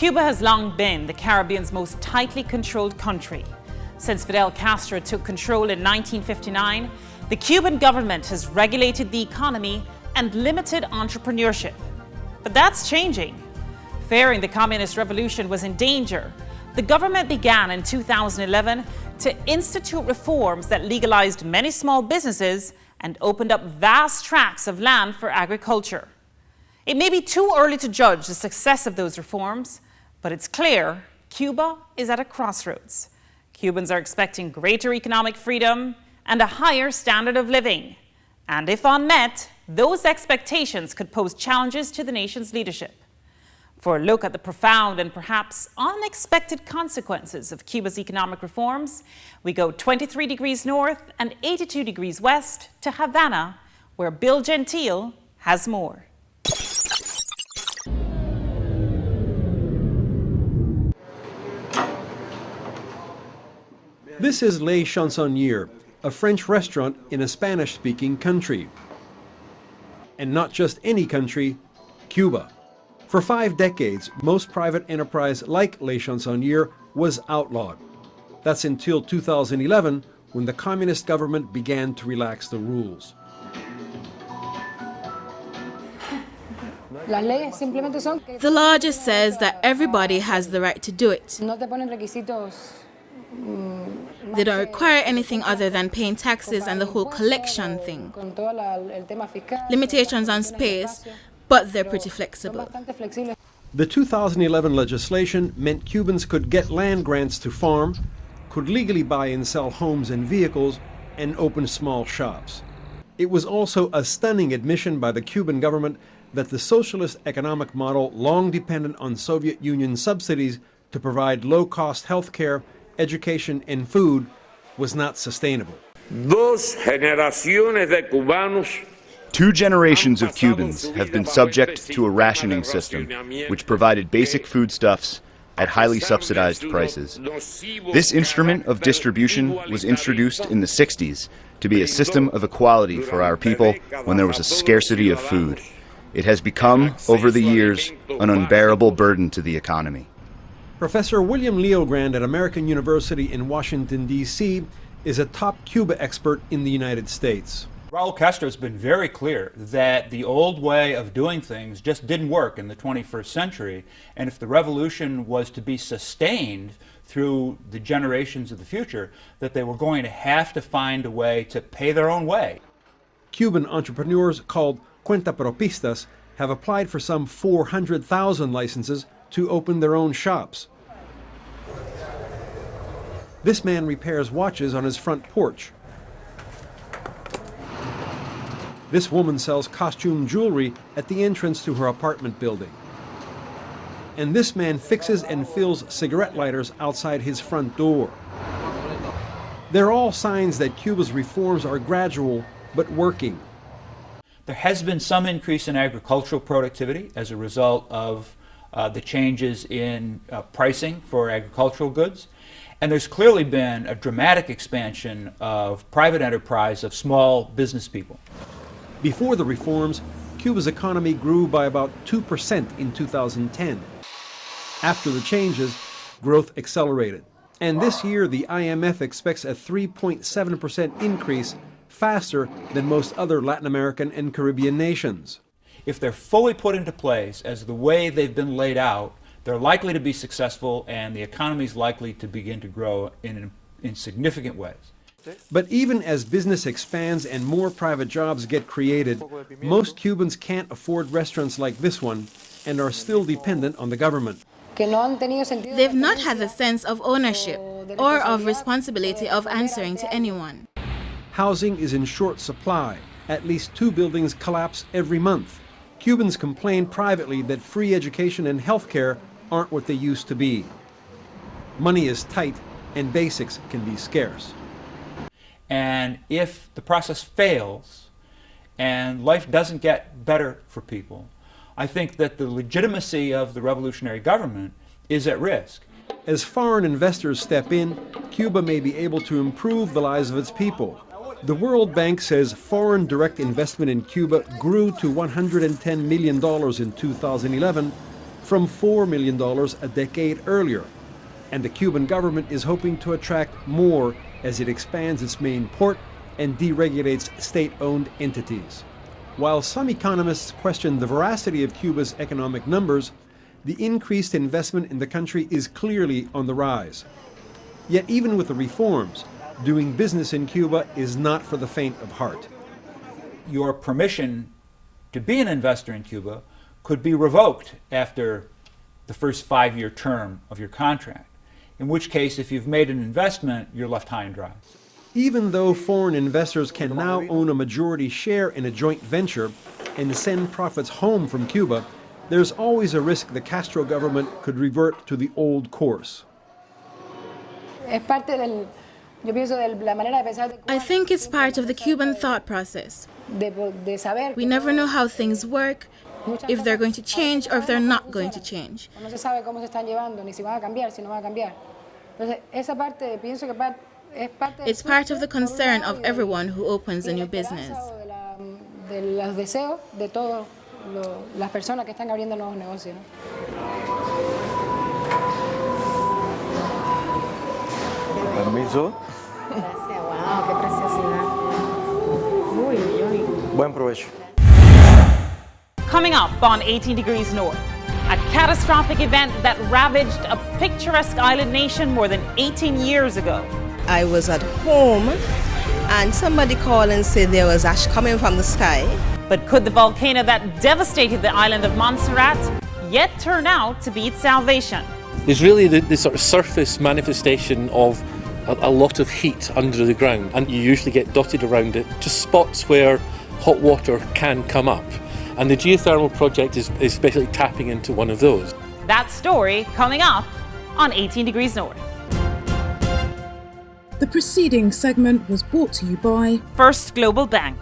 Cuba has long been the Caribbean's most tightly controlled country. Since Fidel Castro took control in 1959, the Cuban government has regulated the economy and limited entrepreneurship. But that's changing. Fearing the communist revolution was in danger, the government began in 2011 to institute reforms that legalized many small businesses and opened up vast tracts of land for agriculture. It may be too early to judge the success of those reforms, but it's clear Cuba is at a crossroads. Cubans are expecting greater economic freedom and a higher standard of living. And if unmet, those expectations could pose challenges to the nation's leadership. For a look at the profound and perhaps unexpected consequences of Cuba's economic reforms, we go 23 degrees north and 82 degrees west to Havana, where Bill Gentile has more. This is Les Chansonniers, a French restaurant in a Spanish-speaking country. And not just any country, Cuba. For 5 decades, most private enterprise like Les Chansonniers was outlawed. That's until 2011, when the communist government began to relax the rules. The law just says that everybody has the right to do it. They don't require anything other than paying taxes and the whole collection thing. Limitations on space, but they're pretty flexible. The 2011 legislation meant Cubans could get land grants to farm, could legally buy and sell homes and vehicles, and open small shops. It was also a stunning admission by the Cuban government that the socialist economic model, long dependent on Soviet Union subsidies to provide low-cost health care, education, and food, was not sustainable. 2 generations of Cubans have been subject to a rationing system, which provided basic foodstuffs at highly subsidized prices. This instrument of distribution was introduced in the 60s to be a system of equality for our people when there was a scarcity of food. It has become, over the years, an unbearable burden to the economy. Professor William Leogrand at American University in Washington, D.C. is a top Cuba expert in the United States. Raul Castro has been very clear that the old way of doing things just didn't work in the 21st century, and if the revolution was to be sustained through the generations of the future, that they were going to have to find a way to pay their own way. Cuban entrepreneurs called cuentapropistas have applied for some 400,000 licenses to open their own shops. This man repairs watches on his front porch. This woman sells costume jewelry at the entrance to her apartment building. And this man fixes and fills cigarette lighters outside his front door. They're all signs that Cuba's reforms are gradual but working. There has been some increase in agricultural productivity as a result of the changes in pricing for agricultural goods. And there's clearly been a dramatic expansion of private enterprise, of small business people. Before the reforms, Cuba's economy grew by about 2% in 2010. After the changes, growth accelerated. And this year, the IMF expects a 3.7% increase, faster than most other Latin American and Caribbean nations. If they're fully put into place as the way they've been laid out, they're likely to be successful, and the economy is likely to begin to grow in significant ways. But even as business expands and more private jobs get created, most Cubans can't afford restaurants like this one and are still dependent on the government. They've not had the sense of ownership or of responsibility of answering to anyone. Housing is in short supply. At least 2 buildings collapse every month. Cubans complain privately that free education and health care aren't what they used to be. Money is tight and basics can be scarce. And if the process fails and life doesn't get better for people, I think that the legitimacy of the revolutionary government is at risk. As foreign investors step in, Cuba may be able to improve the lives of its people. The World Bank says foreign direct investment in Cuba grew to $110 million in 2011, from $4 million a decade earlier. And the Cuban government is hoping to attract more as it expands its main port and deregulates state-owned entities. While some economists question the veracity of Cuba's economic numbers, the increased investment in the country is clearly on the rise. Yet even with the reforms, doing business in Cuba is not for the faint of heart. Your permission to be an investor in Cuba could be revoked after the first 5-year term of your contract, in which case, if you've made an investment, you're left high and dry. Even though foreign investors can now own a majority share in a joint venture and send profits home from Cuba, there's always a risk the Castro government could revert to the old course. I think it's part of the Cuban thought process. We never know how things work, if they're going to change or if they're not going to change. It's part of the concern of everyone who opens a new business. Permiso. Gracias, wow, qué preciosidad. Uy, uy, uy. Buen provecho. Coming up on 18 Degrees North, a catastrophic event that ravaged a picturesque island nation more than 18 years ago. I was at home and somebody called and said there was ash coming from the sky. But could the volcano that devastated the island of Montserrat yet turn out to be its salvation? There's really the sort of surface manifestation of a lot of heat under the ground, and you usually get dotted around it to spots where hot water can come up. And the geothermal project is basically tapping into one of those. That story coming up on 18 Degrees North. The preceding segment was brought to you by First Global Bank.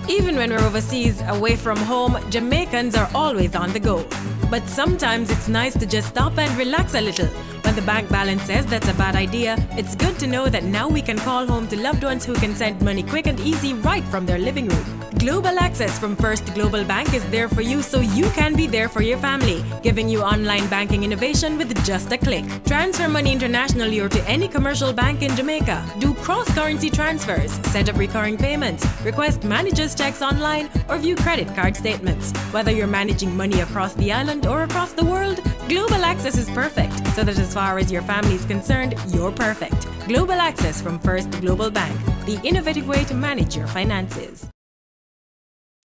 Even when we're overseas, away from home, Jamaicans are always on the go. But sometimes it's nice to just stop and relax a little. When the bank balance says that's a bad idea, it's good to know that now we can call home to loved ones who can send money quick and easy right from their living room. Global Access from First Global Bank is there for you so you can be there for your family, giving you online banking innovation with just a click. Transfer money internationally or to any commercial bank in Jamaica. Do cross-currency transfers, set up recurring payments, request managers' checks online, or view credit card statements. Whether you're managing money across the island or across the world, Global Access is perfect, so that as far as your family is concerned, you're perfect. Global Access from First Global Bank, the innovative way to manage your finances.